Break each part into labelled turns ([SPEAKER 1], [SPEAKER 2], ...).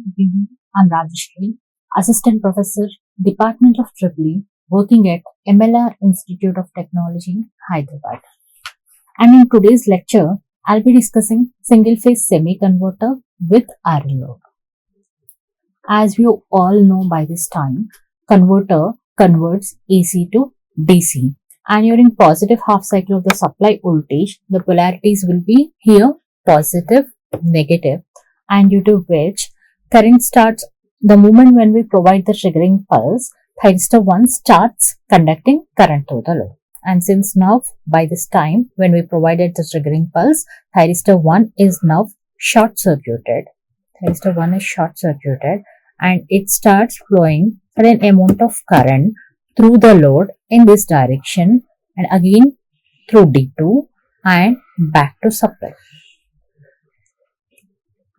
[SPEAKER 1] Good evening. I'm Rajasri, Assistant Professor, Department of EEE, working at MLR Institute of Technology, Hyderabad. And in today's lecture, I'll be discussing single-phase semi-converter with RL load. As you all know by this time, converter converts AC to DC. And during positive half cycle of the supply voltage, the polarities will be here positive, negative, and due to which current starts the moment when we provide the triggering pulse, thyristor 1 starts conducting current through the load. And since now by this time when we provided the triggering pulse, thyristor 1 is now short circuited. Thyristor 1 is short circuited and it starts flowing an amount of current through the load in this direction and again through D2 and back to supply.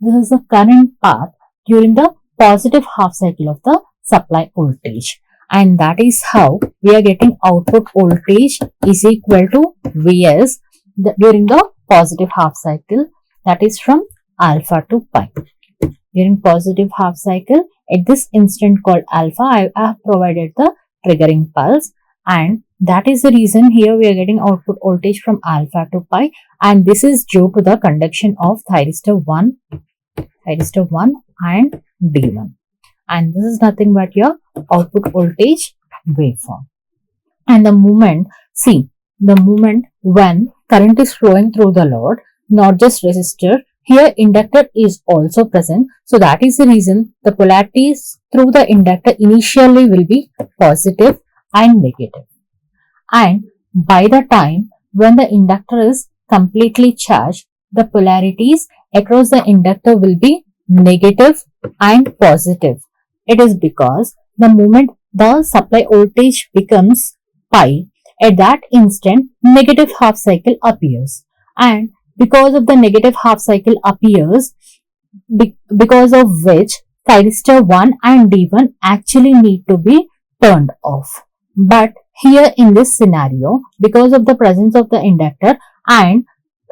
[SPEAKER 1] This is the current path during the positive half cycle of the supply voltage, and that is how we are getting output voltage is equal to Vs during the positive half cycle, that is from alpha to pi. During positive half cycle, at this instant called alpha, I have provided the triggering pulse, and that is the reason here we are getting output voltage from alpha to pi, and this is due to the conduction of thyristor 1 and D1, and this is nothing but your output voltage waveform. And the moment when current is flowing through the load, not just resistor, here inductor is also present, so that is the reason the polarities through the inductor initially will be positive and negative, and by the time when the inductor is completely charged, the polarities across the inductor will be negative and positive. It is because the moment the supply voltage becomes pi, at that instant negative half cycle appears, and because of the negative half cycle appears, because of which thyristor 1 and D1 actually need to be turned off. But here in this scenario, because of the presence of the inductor and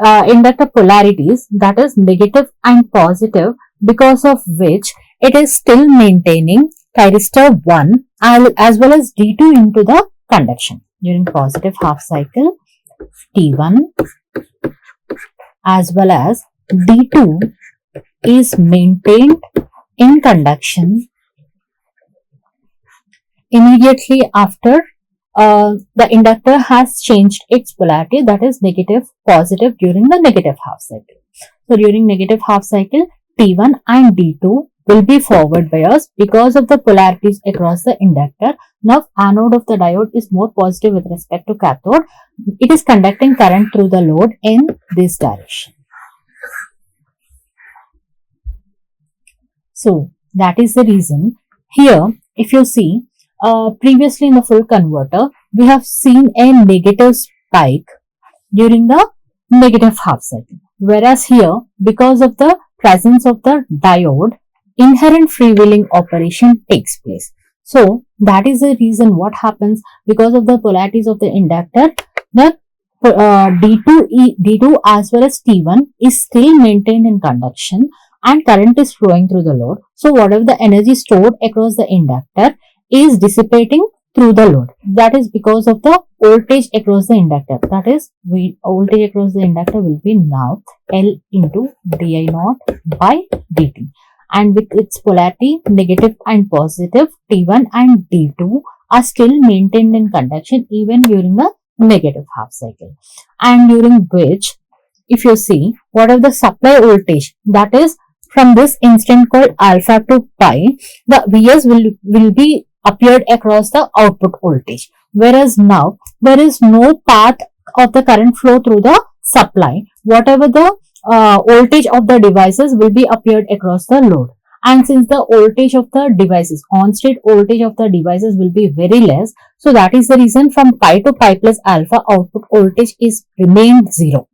[SPEAKER 1] inductor polarities, that is negative and positive, because of which it is still maintaining thyristor 1 as well as D2 into the conduction. During positive half cycle, T1 as well as D2 is maintained in conduction immediately after the inductor has changed its polarity, that is negative positive during the negative half cycle. So during negative half cycle, T1 and D2 will be forward biased because of the polarities across the inductor. Now anode of the diode is more positive with respect to cathode. It is conducting current through the load in this direction. So that is the reason here, if you see, previously in the full converter, we have seen a negative spike during the negative half cycle. Whereas here, because of the presence of the diode, inherent freewheeling operation takes place. So that is the reason what happens because of the polarities of the inductor, the D2 as well as T1 is still maintained in conduction and current is flowing through the load. So whatever the energy stored across the inductor is dissipating through the load. That is because of the voltage across the inductor. That is, voltage across the inductor will be now L into di0 by dt. And with its polarity negative and positive, T1 and D2 are still maintained in conduction even during the negative half cycle. And during which, if you see, whatever the supply voltage, that is from this instant called alpha to pi, the Vs will be appeared across the output voltage. Whereas now, there is no path of the current flow through the supply. Whatever the voltage of the devices will be appeared across the load. And since the voltage of the devices, on-state voltage of the devices will be very less, so that is the reason from pi to pi plus alpha, output voltage is remained 0.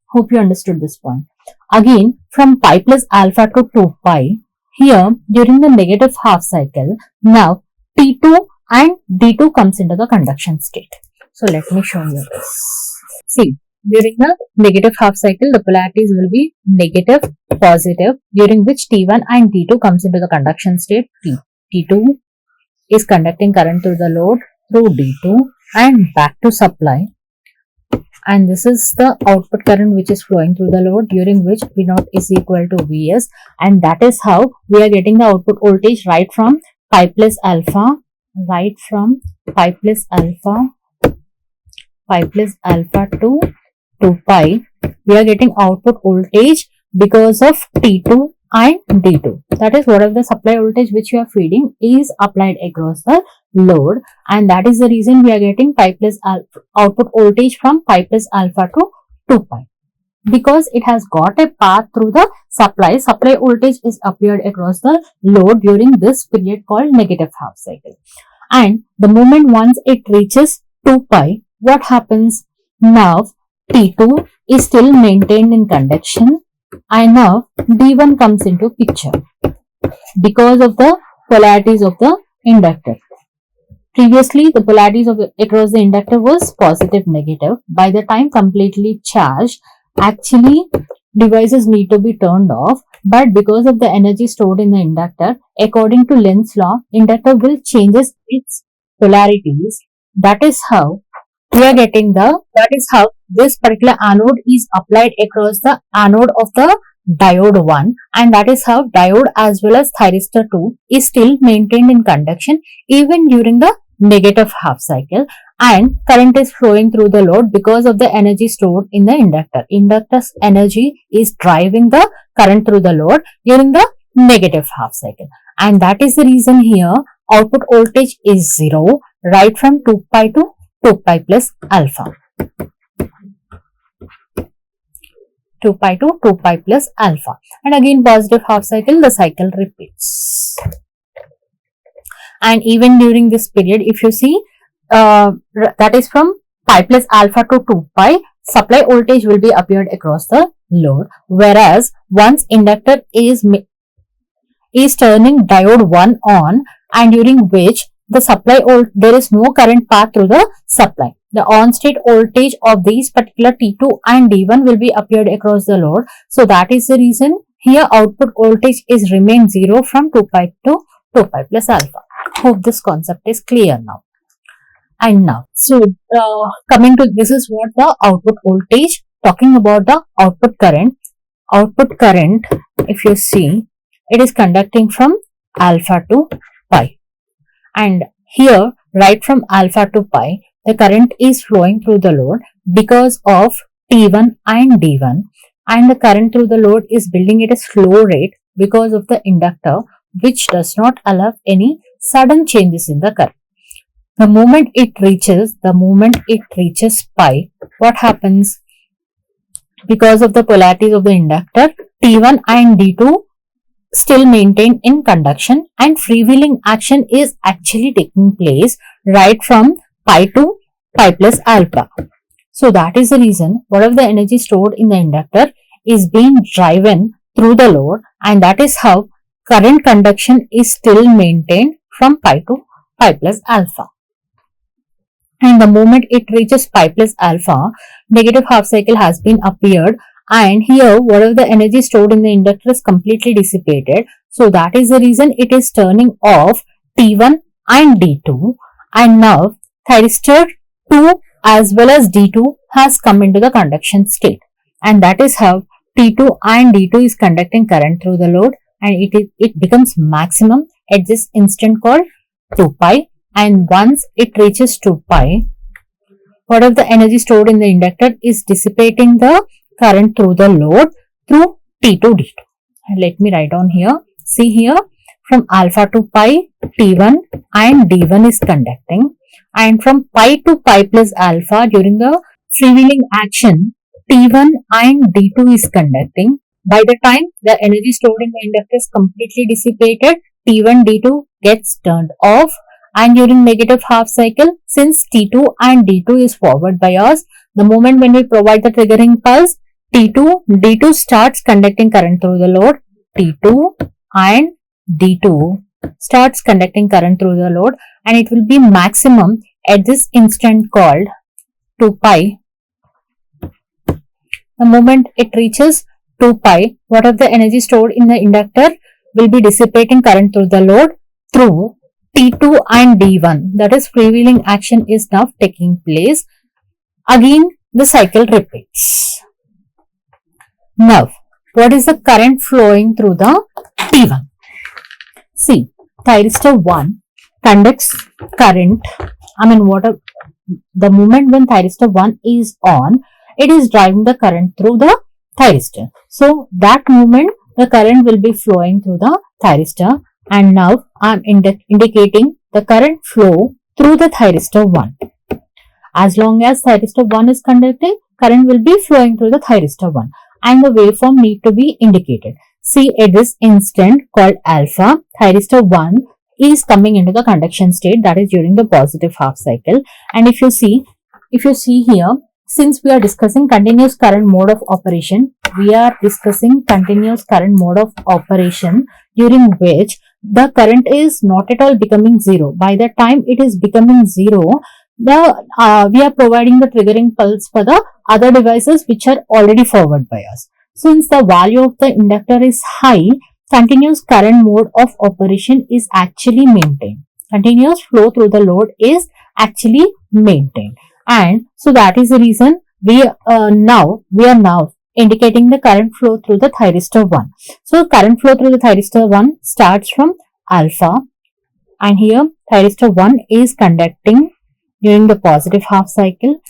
[SPEAKER 1] Hope you understood this point. Again, from pi plus alpha to 2 pi, here during the negative half cycle, now T2 and D2 comes into the conduction state. So let me show you this. See, During the negative half cycle, the polarities will be negative, positive, during which T1 and T2 comes into the conduction state. T2 is conducting current through the load through D2 and back to supply. And this is the output current which is flowing through the load, during which V0 is equal to Vs, and that is how we are getting the output voltage right from pi plus alpha, pi plus alpha to 2 pi. We are getting output voltage because of T2 and D2. That is, whatever the supply voltage which you are feeding is applied across the load, and that is the reason we are getting pi plus alpha, output voltage from pi plus alpha to 2 pi, because it has got a path through the supply. Supply voltage is appeared across the load during this period called negative half cycle. And the moment once it reaches 2 pi, what happens? Now T2 is still maintained in conduction, and now D1 comes into picture because of the polarities of the inductor. Previously, the polarities across the inductor was positive, negative. By the time completely charged, actually devices need to be turned off, but because of the energy stored in the inductor, according to Lenz's law, inductor will changes its polarities. That is how this particular anode is applied across the anode of the diode 1, and that is how diode as well as thyristor 2 is still maintained in conduction even during the negative half cycle, and current is flowing through the load because of the energy stored in the inductor. Inductor's energy is driving the current through the load during the negative half cycle, and that is the reason here output voltage is 0 right from 2 pi to 2 pi plus alpha. 2 pi to 2 pi plus alpha, and again positive half cycle, the cycle repeats. And even during this period, if you see, that is from pi plus alpha to 2 pi, supply voltage will be appeared across the load, whereas once inductor is turning diode 1 on, and during which the supply there is no current path through the supply, the on state voltage of these particular T2 and D1 will be appeared across the load. So that is the reason here output voltage is remain 0 from 2 pi to 2 pi plus alpha. Hope this concept is clear now. And now, so coming to this is what the output voltage. Talking about the output current. Output current, if you see, it is conducting from alpha to pi, and here right from alpha to pi, the current is flowing through the load because of T1 and D1, and the current through the load is building at a slow rate because of the inductor, which does not allow any sudden changes in the current. The moment it reaches pi, what happens? Because of the polarities of the inductor, T1 and D2 still maintained in conduction, and freewheeling action is actually taking place right from pi to pi plus alpha. So that is the reason whatever the energy stored in the inductor is being driven through the load, and that is how current conduction is still maintained from pi to pi plus alpha. And the moment it reaches pi plus alpha, negative half cycle has been appeared, and here whatever the energy stored in the inductor is completely dissipated. So that is the reason it is turning off T1 and D2, and now thyristor 2 as well as D2 has come into the conduction state, and that is how T2 and D2 is conducting current through the load, and it becomes maximum at this instant called 2 pi. And once it reaches 2 pi, whatever the energy stored in the inductor is dissipating the current through the load through T2 D2. And let me write down here. See here, from alpha to pi, T1 and D1 is conducting, and from pi to pi plus alpha during the freewheeling action, T1 and D2 is conducting. By the time the energy stored in the inductor is completely dissipated, T1 D2 gets turned off, and during negative half cycle, since T2 and D2 is forward bias, the moment when we provide the triggering pulse, T2 D2 starts conducting current through the load. T2 and D2 starts conducting current through the load, and it will be maximum at this instant called 2 pi The moment it reaches 2 pi, whatever the energy stored in the inductor will be dissipating current through the load through T2 and D1. That is, freewheeling action is now taking place. Again, the cycle repeats. Now, what is the current flowing through the T1? See, thyristor 1 conducts current. The moment when thyristor 1 is on, it is driving the current through the thyristor. So, that moment the current will be flowing through the thyristor, and now I am indicating the current flow through the thyristor 1. As long as thyristor 1 is conducting, current will be flowing through the thyristor 1, and the waveform need to be indicated. See, at this instant called alpha, thyristor 1 is coming into the conduction state, that is during the positive half cycle. And if you see here, since we are discussing continuous current mode of operation, during which the current is not at all becoming zero. By the time it is becoming zero, we are providing the triggering pulse for the other devices which are already forward biased. Since the value of the inductor is high, continuous current mode of operation is actually maintained. Continuous flow through the load is actually maintained. And so that is the reason we are now indicating the current flow through the thyristor 1. So current flow through the thyristor 1 starts from alpha, and here thyristor 1 is conducting during the positive half cycle,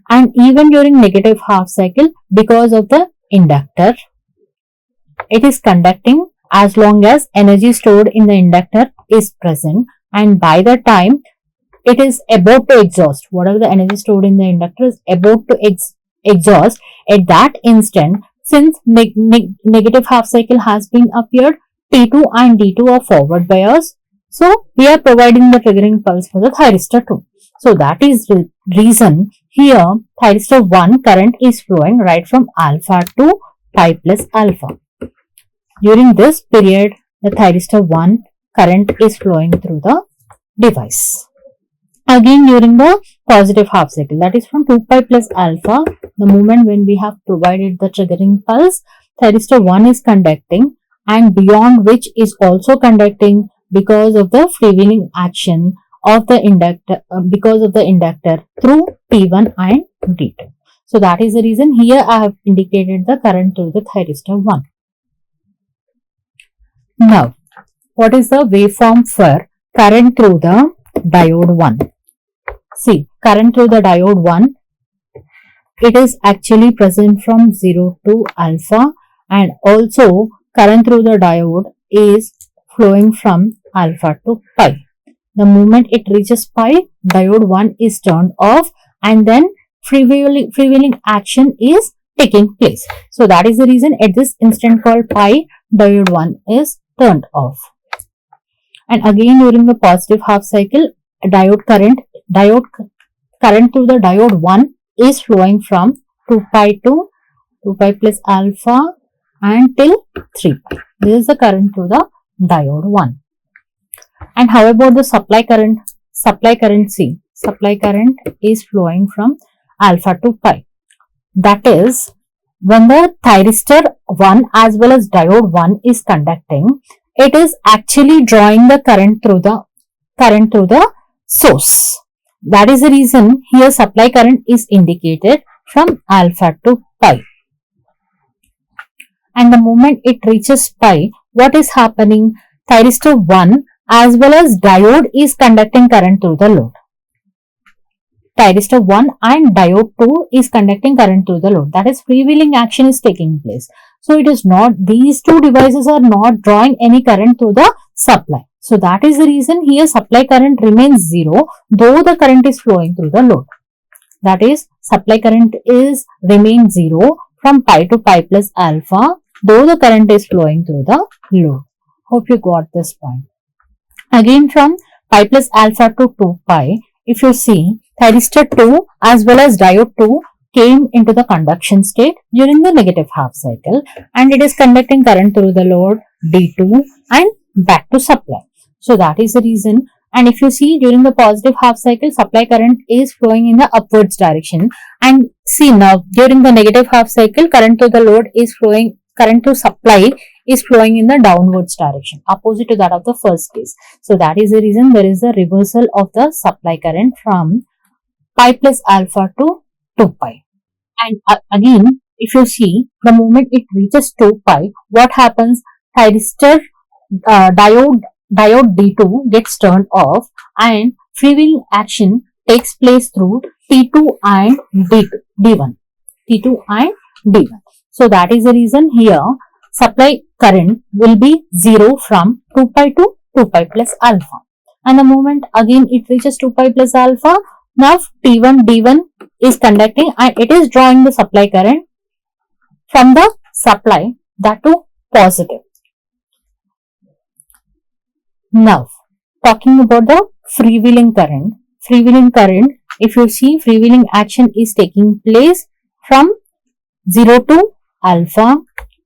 [SPEAKER 1] and even during negative half cycle, because of the inductor, it is conducting as long as energy stored in the inductor is present, and by the time it is about to exhaust, whatever the energy stored in the inductor is about to exhaust, at that instant, since negative half cycle has been appeared, T2 and D2 are forward bias. So, we are providing the triggering pulse for the thyristor 2. So, that is the reason here thyristor 1 current is flowing right from alpha to pi plus alpha. During this period, the thyristor 1 current is flowing through the device. Again, during the positive half cycle, that is from 2 pi plus alpha, the moment when we have provided the triggering pulse, thyristor 1 is conducting, and beyond which is also conducting because of the freewheeling action of the inductor, through T1 and D2. So that is the reason here I have indicated the current through the thyristor 1. Now, what is the waveform for current through the diode 1? See, current through the diode 1, it is actually present from 0 to alpha, and also current through the diode is flowing from alpha to pi. The moment it reaches pi, diode 1 is turned off, and then freewheeling action is taking place. So that is the reason at this instant called pi, diode 1 is turned off. And again, during the positive half cycle, current through the diode 1 is flowing from 2 pi to 2 pi plus alpha and till 3 pi. This is the current through the diode 1. And how about the supply current? Supply current is flowing from alpha to pi. That is, when the thyristor 1 as well as diode 1 is conducting, it is actually drawing the current through the source. That is the reason here supply current is indicated from alpha to pi. And the moment it reaches pi, what is happening? Thyristor 1 as well as diode is conducting current through the load. Thyristor 1 and diode 2 is conducting current through the load. That is, freewheeling action is taking place. So it is not, these two devices are not drawing any current through the supply. So that is the reason here supply current remains 0, though the current is flowing through the load. That is, supply current is remain 0 from pi to pi plus alpha, though the current is flowing through the load. Hope you got this point. Again, from pi plus alpha to 2 pi, if you see, thyristor 2 as well as diode 2 came into the conduction state during the negative half cycle, and it is conducting current through the load D2 and back to supply. So that is the reason And if you see during the positive half cycle, supply current is flowing in the upwards direction. And see now during the negative half cycle, current to the load is flowing, current to supply is flowing in the downwards direction, opposite to that of the first case. So that is the reason there is a reversal of the supply current from pi plus alpha to 2 pi. And again, if you see, the moment it reaches 2 pi, what happens? Thyristor diode D2 gets turned off and freewheeling action takes place through T2 and D1. T2 and D1. So that is the reason here supply current will be 0 from 2 pi to 2 pi plus alpha. And the moment again it reaches 2 pi plus alpha, now T1 D1 is conducting and it is drawing the supply current from the supply, that to positive. Now, talking about the freewheeling current. Freewheeling current, if you see, freewheeling action is taking place from 0 to alpha,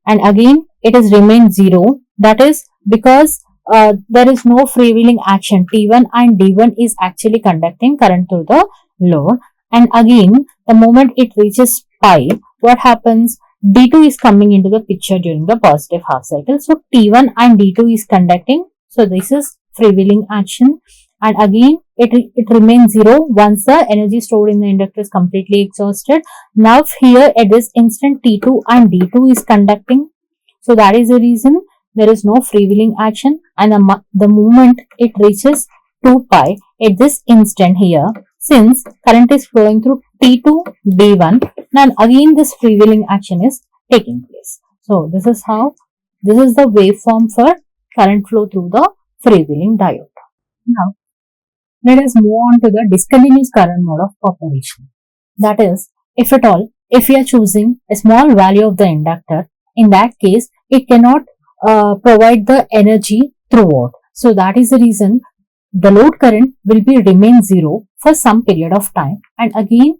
[SPEAKER 1] and again it is remained 0. That is because there is no freewheeling action. T1 and D1 is actually conducting current to the load. And again, the moment it reaches pi, what happens? D2 is coming into the picture during the positive half cycle. So T1 and D2 is conducting. So this is freewheeling action. And again, it remains 0 once the energy stored in the inductor is completely exhausted. Now here at this instant T2 and D2 is conducting. So that is the reason there is no freewheeling action. And the moment it reaches 2 pi at this instant here, since current is flowing through T2 D1, then again this freewheeling action is taking place. So this is the waveform for current flow through the freewheeling diode. Now let us move on to the discontinuous current mode of operation. That is, if at all, if we are choosing a small value of the inductor, in that case it cannot provide the energy throughout. So that is the reason the load current will be remain 0 for some period of time, and again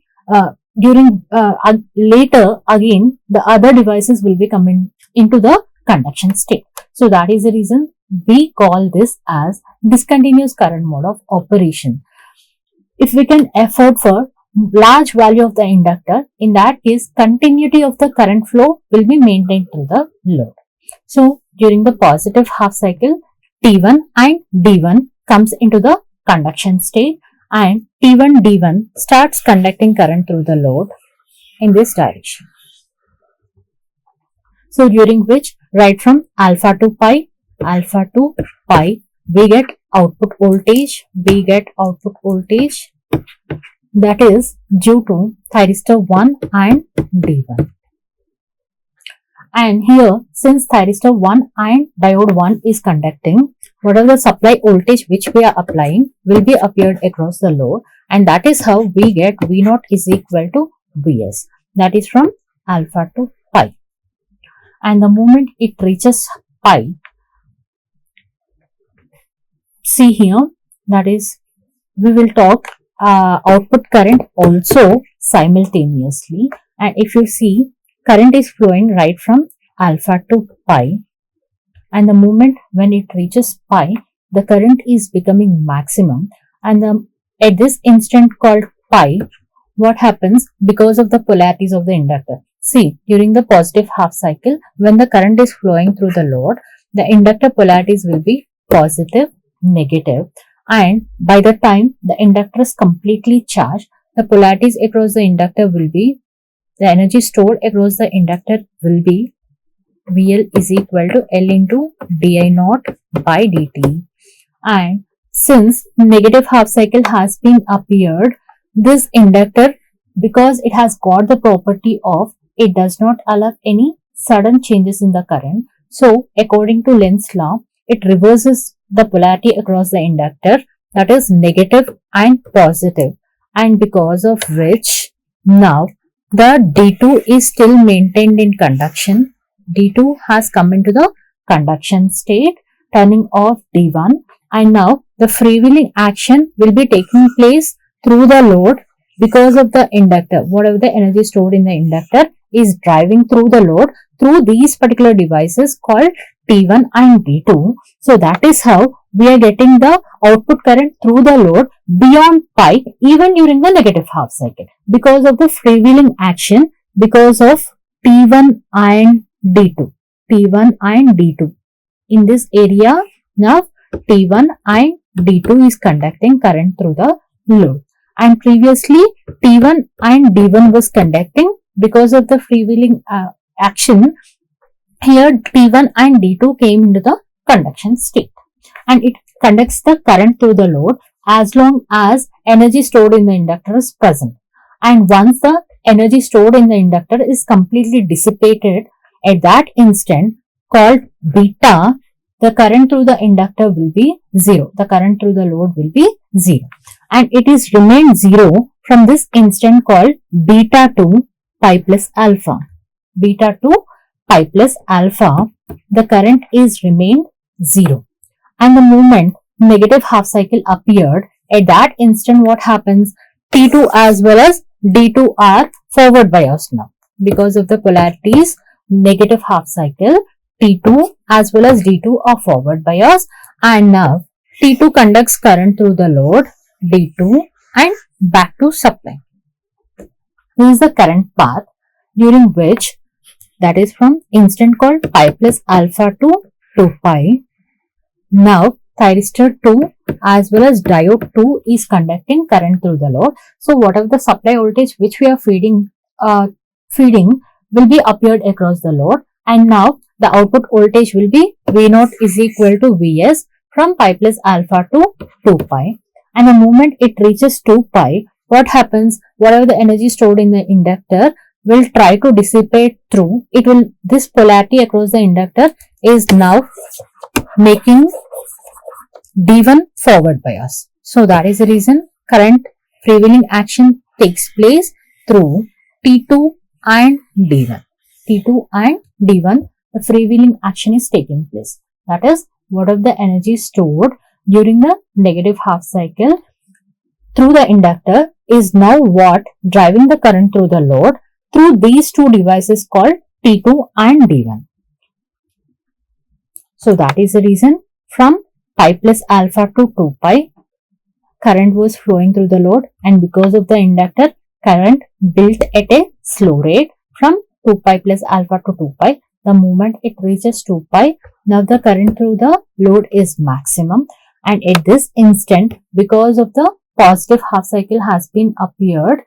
[SPEAKER 1] later again the other devices will be coming into the conduction state. So that is the reason we call this as discontinuous current mode of operation. If we can afford for large value of the inductor, in that case continuity of the current flow will be maintained through the load. So during the positive half cycle, T1 and D1 comes into the conduction state and T1 D1 starts conducting current through the load in this direction. So during which, right from alpha to pi, we get output voltage, that is due to thyristor 1 and D1. And here, since thyristor 1 and diode 1 is conducting, whatever the supply voltage which we are applying will be appeared across the load, and that is how we get V0 is equal to Vs. That is from alpha to pi. And the moment it reaches pi, see here, that is, we will talk output current also simultaneously. And if you see, current is flowing right from alpha to pi, and the moment when it reaches pi, the current is becoming maximum, and at this instant called pi, what happens? Because of the polarities of the inductor. See, during the positive half cycle, when the current is flowing through the load, the inductor polarities will be positive, negative, and by the time the inductor is completely charged, the polarities across the inductor will be, the energy stored across the inductor will be VL is equal to L into di naught by dt. And since negative half cycle has been appeared, this inductor, because it has got the property of it does not allow any sudden changes in the current, so according to Lenz's law, it reverses the polarity across the inductor, that is negative and positive, and because of which now the D2 is still maintained in conduction. D2 has come into the conduction state, turning off D1, and now the freewheeling action will be taking place through the load because of the inductor. Whatever the energy stored in the inductor is driving through the load through these particular devices called T1 and D2. So that is how we are getting the output current through the load beyond pi even during the negative half cycle because of the freewheeling action because of T1 and D2. T1 and D2. In this area, now T1 and D2 is conducting current through the load. And previously T1 and D1 was conducting because of the freewheeling action. Here T1 and D2 came into the conduction state and it conducts the current through the load as long as energy stored in the inductor is present. And once the energy stored in the inductor is completely dissipated, at that instant called beta, the current through the inductor will be 0. The current through the load will be 0. And it is remained 0 from this instant called beta to pi plus alpha. Beta to pi plus alpha, the current is remained 0. And the moment negative half cycle appeared, at that instant what happens? T2 as well as D2 are forward biased now. Because of the polarities, negative half cycle, T2 as well as D2 are forward biased, and now T2 conducts current through the load D2 and back to supply. This is the current path during which, that is from instant called pi plus alpha to 2 pi. Now thyristor 2 as well as diode 2 is conducting current through the load. So whatever the supply voltage which we are feeding will be appeared across the load, and now the output voltage will be V0 is equal to Vs from pi plus alpha to 2 pi. And the moment it reaches 2 pi, what happens? Whatever the energy stored in the inductor will try to dissipate through. This polarity across the inductor is now making D1 forward bias. So that is the reason current freewheeling action takes place through T2 and D1. T2 and D1, the freewheeling action is taking place. That is, whatever the energy stored during the negative half cycle through the inductor is now what driving the current through the load through these two devices called T2 and D1. So that is the reason from pi plus alpha to 2 pi, current was flowing through the load, and because of the inductor, current built at a slow rate from 2 pi plus alpha to 2 pi. The moment it reaches 2 pi, now the current through the load is maximum, and at this instant, because of the positive half cycle has been appeared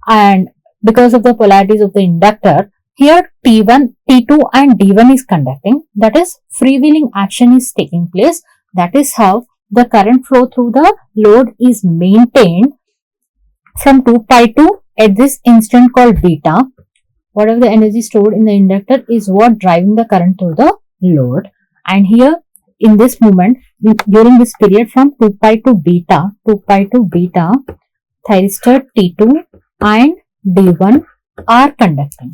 [SPEAKER 1] and because of the polarities of the inductor, here T1, T2 and D1 is conducting, that is freewheeling action is taking place. That is how the current flow through the load is maintained from 2 pi to at this instant called beta. Whatever the energy stored in the inductor is what driving the current through the load. And here in this moment, during this period from 2 pi to beta, thyristor T2 and D1 are conducting.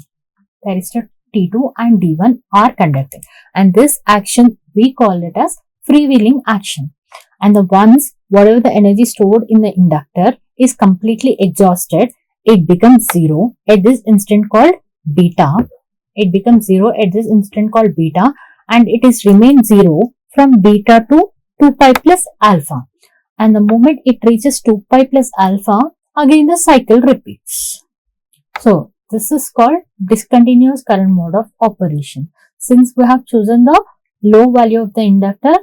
[SPEAKER 1] Thyristor T2 and D1 are conducting. And this action, we call it as freewheeling action. And the once whatever the energy stored in the inductor is completely exhausted, it becomes 0 at this instant called beta. It becomes 0 at this instant called beta, and it is remain 0 from beta to 2 pi plus alpha. And the moment it reaches 2 pi plus alpha, again the cycle repeats. So this is called discontinuous current mode of operation. Since we have chosen the low value of the inductor,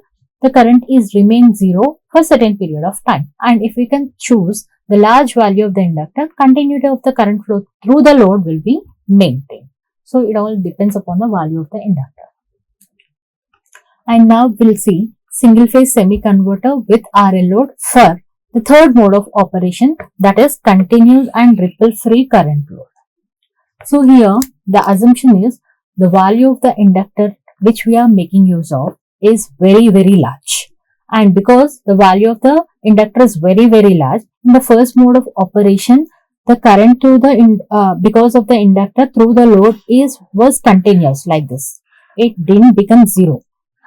[SPEAKER 1] the current is remain 0 for a certain period of time. And if we can choose the large value of the inductor, continuity of the current flow through the load will be maintained. So it all depends upon the value of the inductor. And now we'll see single phase semi converter with RL load for the third mode of operation, that is continuous and ripple free current load. So here the assumption is the value of the inductor which we are making use of is very large, and because the value of the inductor is very large, in the first mode of operation the current through the because of the inductor through the load was continuous like this. It didn't become 0.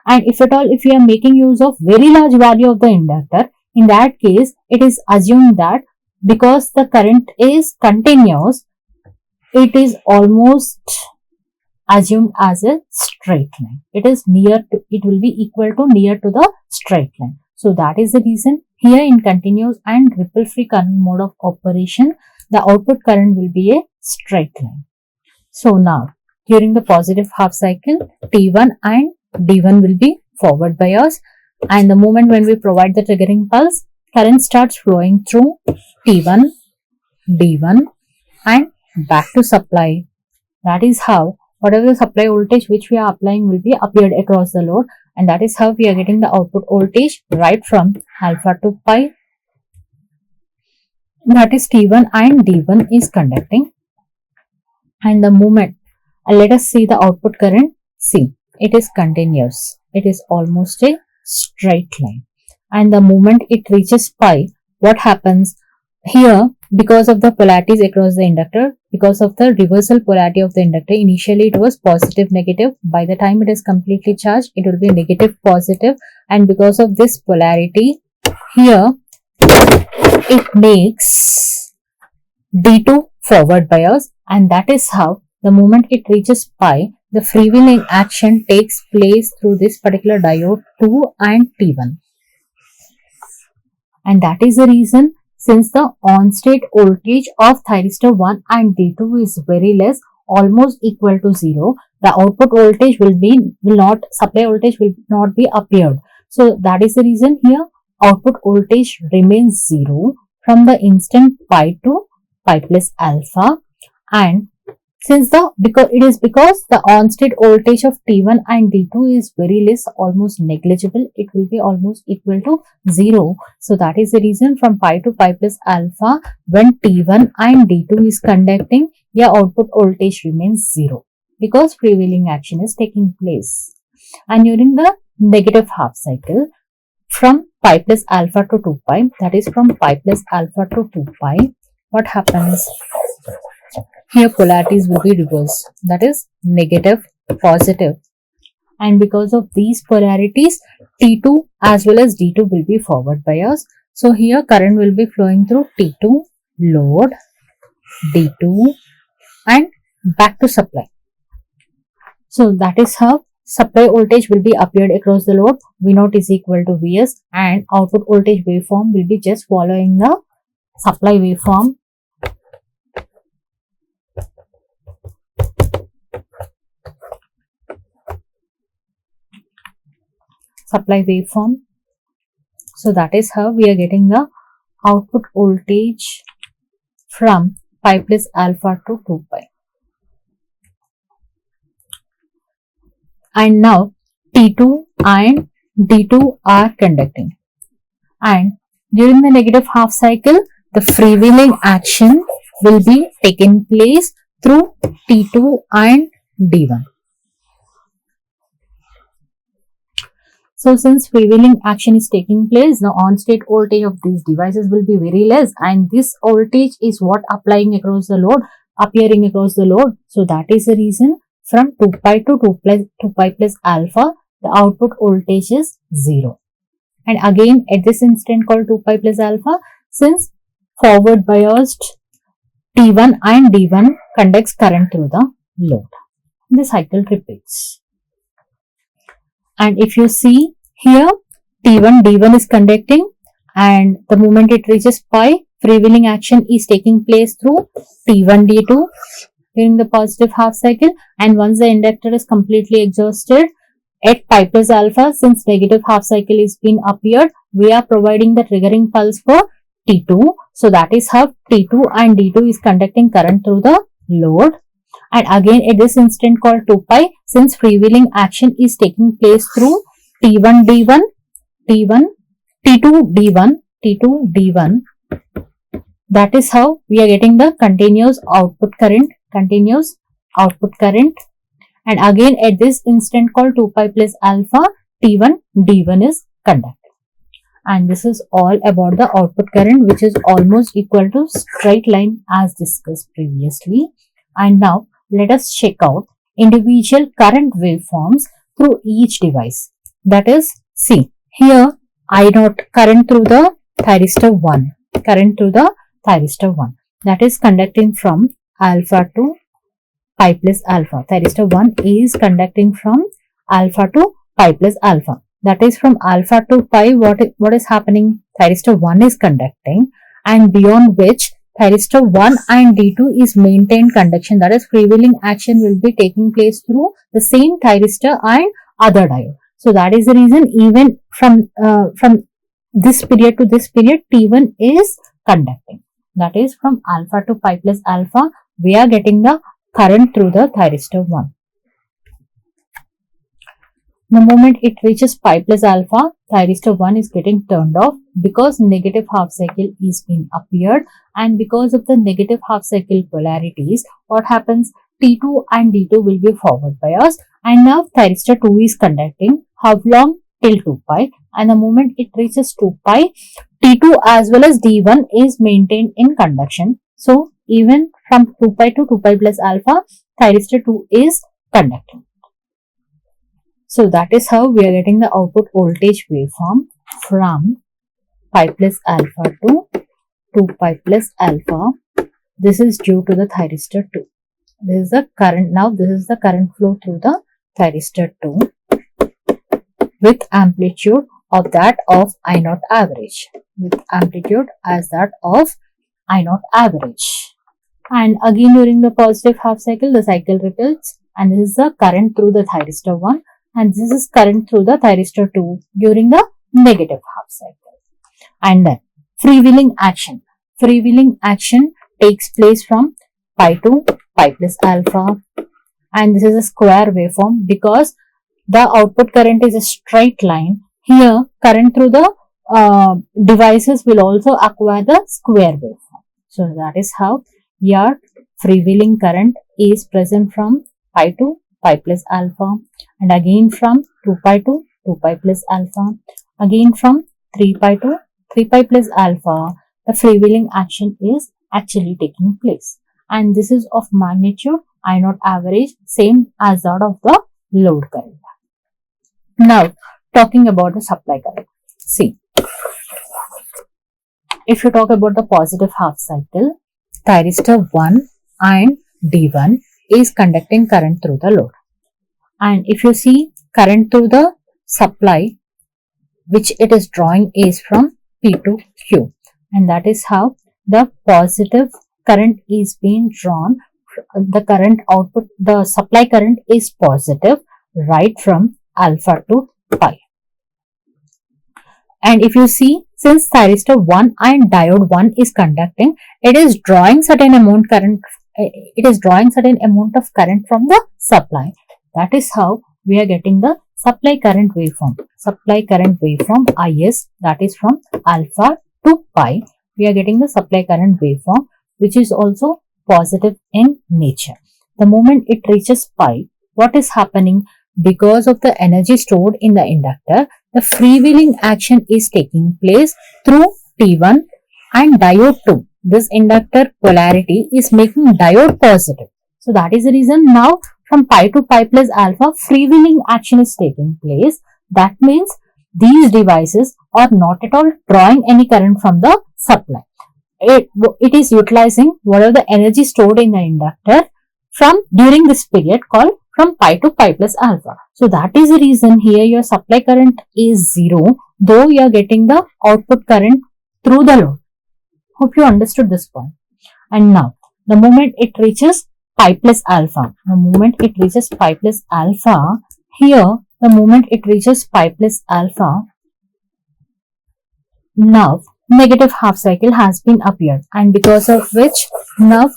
[SPEAKER 1] And if at all, if we are making use of very large value of the inductor, in that case it is assumed that because the current is continuous, it is almost assumed as a straight line. It will be equal to near to the straight line. So that is the reason here in continuous and ripple free current mode of operation, the output current will be a straight line. So now during the positive half cycle, T1 and D1 will be forward bias, and the moment when we provide the triggering pulse, current starts flowing through T1, D1 and back to supply. That is how whatever the supply voltage which we are applying will be appeared across the load, and that is how we are getting the output voltage right from alpha to pi. That is T1 and D1 is conducting, and the moment let us see the output current. See, it is continuous. It is almost a straight line, and the moment it reaches pi, what happens here? Because of the polarities across the inductor, because of the reversal polarity of the inductor, initially it was positive negative. By the time it is completely charged, it will be negative positive, and because of this polarity here, it makes D2 forward bias, and that is how the moment it reaches pi, the freewheeling action takes place through this particular diode 2 and T1. And that is the reason, since the on-state voltage of thyristor 1 and D2 is very less, almost equal to 0, the output voltage supply voltage will not be appeared. So that is the reason here output voltage remains 0 from the instant pi to pi plus alpha, and because the on-state voltage of T1 and D2 is very less, almost negligible, it will be almost equal to 0. So that is the reason from pi to pi plus alpha, when T1 and D2 is conducting, your output voltage remains 0 because freewheeling action is taking place. And during the negative half cycle, from pi plus alpha to 2 pi, that is from pi plus alpha to 2 pi, what happens? Here polarities will be reversed, that is negative, positive, and because of these polarities, T2 as well as D2 will be forward bias. So here current will be flowing through T2 load, D2 and back to supply. So that is how supply voltage will be appeared across the load. V0 is equal to Vs, and output voltage waveform will be just following the supply waveform. So that is how we are getting the output voltage from pi plus alpha to 2 pi. And now T2 and D2 are conducting, and during the negative half cycle, the freewheeling action will be taken place through T2 and D1. So since freewheeling action is taking place, the on-state voltage of these devices will be very less, and this voltage is what appearing across the load. So that is the reason from 2 pi to 2 pi plus alpha, the output voltage is 0. And again at this instant called 2 pi plus alpha, since forward biased T1 and D1 conducts current through the load, the cycle repeats. And if you see here, T1, D1 is conducting, and the moment it reaches pi, freewheeling action is taking place through T1, D2 during the positive half cycle, and once the inductor is completely exhausted at pi plus alpha, since negative half cycle is been appeared, we are providing the triggering pulse for T2. So that is how T2 and D2 is conducting current through the load. And again at this instant called 2 pi, since freewheeling action is taking place through T1 D1, T2 D1, that is how we are getting the continuous output current. And again at this instant called 2 pi plus alpha, T1 D1 is conducting. And this is all about the output current, which is almost equal to straight line as discussed previously. And now let us check out individual current waveforms through each device. That is, see here I0 current through the thyristor 1, that is conducting from alpha to pi plus alpha. Thyristor 1 is conducting from alpha to pi plus alpha. that is from alpha to pi, what is happening? Thyristor 1 is conducting, and beyond which thyristor 1 and D2 is maintained conduction, that is freewheeling action will be taking place through the same thyristor and other diode. So that is the reason even from this period to this period T1 is conducting. That is from alpha to pi plus alpha we are getting the current through the thyristor 1. The moment it reaches pi plus alpha, thyristor 1 is getting turned off because negative half cycle is being appeared, and because of the negative half cycle polarities, what happens? T2 and D2 will be forward biased, and now thyristor 2 is conducting. How long? Till 2 pi, and the moment it reaches 2 pi, T2 as well as D1 is maintained in conduction. So even from 2 pi to 2 pi plus alpha, thyristor 2 is conducting. So that is how we are getting the output voltage waveform from pi plus alpha to 2 pi plus alpha. This is due to the thyristor 2. This is the current. Now this is the current flow through the thyristor 2 with amplitude of that of I naught average. With amplitude as that of I naught average. And again during the positive half cycle, the cycle repeats, and this is the current through the thyristor 1. And this is current through the thyristor 2 during the negative half cycle. And then freewheeling action. Freewheeling action takes place from pi to pi plus alpha. And this is a square waveform because the output current is a straight line. Here current through the devices will also acquire the square waveform. So that is how your freewheeling current is present from pi to pi plus alpha, and again from 2 pi to 2 pi plus alpha, again from 3 pi to 3 pi plus alpha, the freewheeling action is actually taking place. And this is of magnitude I naught average, same as that of the load current. Now, talking about the supply current. See, if you talk about the positive half cycle, thyristor 1 and D1 is conducting current through the load. And if you see current through the supply, which it is drawing is from P to Q. And that is how the positive current is being drawn. The current output, the supply current is positive right from alpha to pi. And if you see, since thyristor 1 and diode 1 is conducting, it is drawing certain amount current. It is drawing certain amount of current from the supply. That is how we are getting the supply current waveform. Supply current waveform IS, that is from alpha to pi. We are getting the supply current waveform, which is also positive in nature. The moment it reaches pi, what is happening? Because of the energy stored in the inductor, the freewheeling action is taking place through T1 and diode 2. This inductor polarity is making diode positive. So that is the reason now from pi to pi plus alpha, freewheeling action is taking place. That means these devices are not at all drawing any current from the supply. It is utilizing whatever the energy stored in the inductor from during this period called from pi to pi plus alpha. So that is the reason here your supply current is 0, though you are getting the output current through the load. Hope you understood this point. And now, the moment it reaches pi plus alpha, here, the moment it reaches pi plus alpha, now negative half cycle has been appeared, and because of which now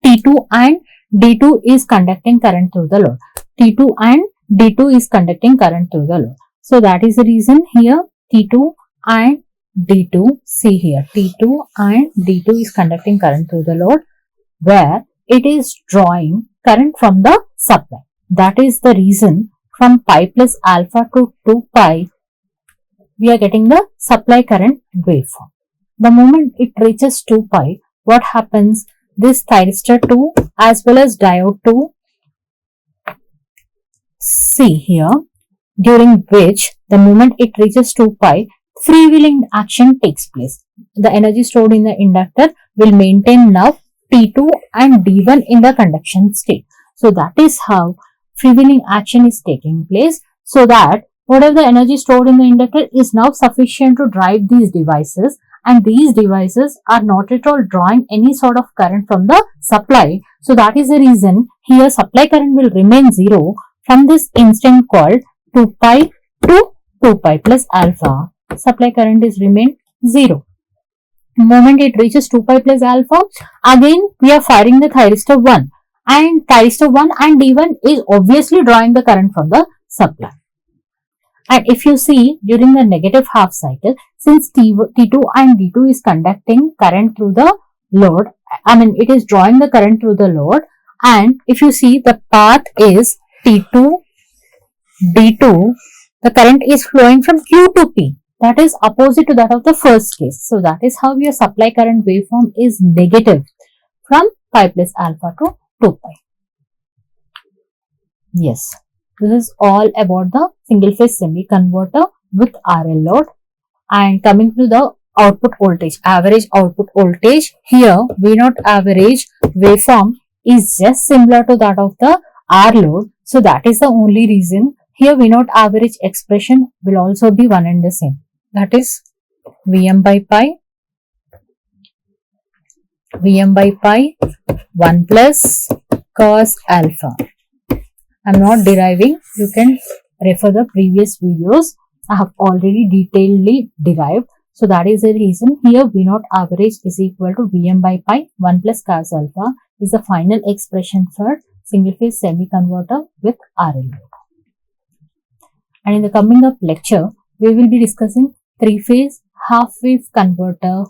[SPEAKER 1] T2 and D2 is conducting current through the load. T2 and D2 is conducting current through the load. So that is the reason here T2 and D2, see here, T2 and D2 is conducting current through the load, where it is drawing current from the supply. That is the reason from pi plus alpha to 2 pi, we are getting the supply current waveform. The moment it reaches 2 pi, what happens? This thyristor 2 as well as diode 2, see here, during which the moment it reaches 2 pi, freewheeling action takes place. The energy stored in the inductor will maintain now T2 and D1 in the conduction state. So that is how freewheeling action is taking place. so that whatever the energy stored in the inductor is now sufficient to drive these devices, and these devices are not at all drawing any sort of current from the supply. So that is the reason here supply current will remain 0 from this instant called 2 pi to 2 pi plus alpha. Supply current is remain 0. The moment it reaches 2 pi plus alpha, again we are firing the thyristor 1, and thyristor 1 and D1 is obviously drawing the current from the supply. And if you see during the negative half cycle, since T2 and D2 is conducting current through the load, it is drawing the current through the load, and if you see the path is T2, D2, the current is flowing from Q to P. That is opposite to that of the first case. So that is how your supply current waveform is negative from pi plus alpha to 2 pi. Yes. This is all about the single phase semi converter with RL load. And coming to the output voltage, average output voltage, here V0 average waveform is just similar to that of the R load. So that is the only reason here V0 average expression will also be one and the same. That is Vm by pi 1 plus cos alpha. I am not deriving, you can refer the previous videos. I have already detailedly derived. So that is the reason here V0 average is equal to Vm by pi 1 plus cos alpha is the final expression for single phase semi converter with RL load. And in the coming up lecture, we will be discussing 3-phase half wave converter.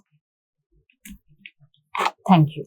[SPEAKER 1] Thank you.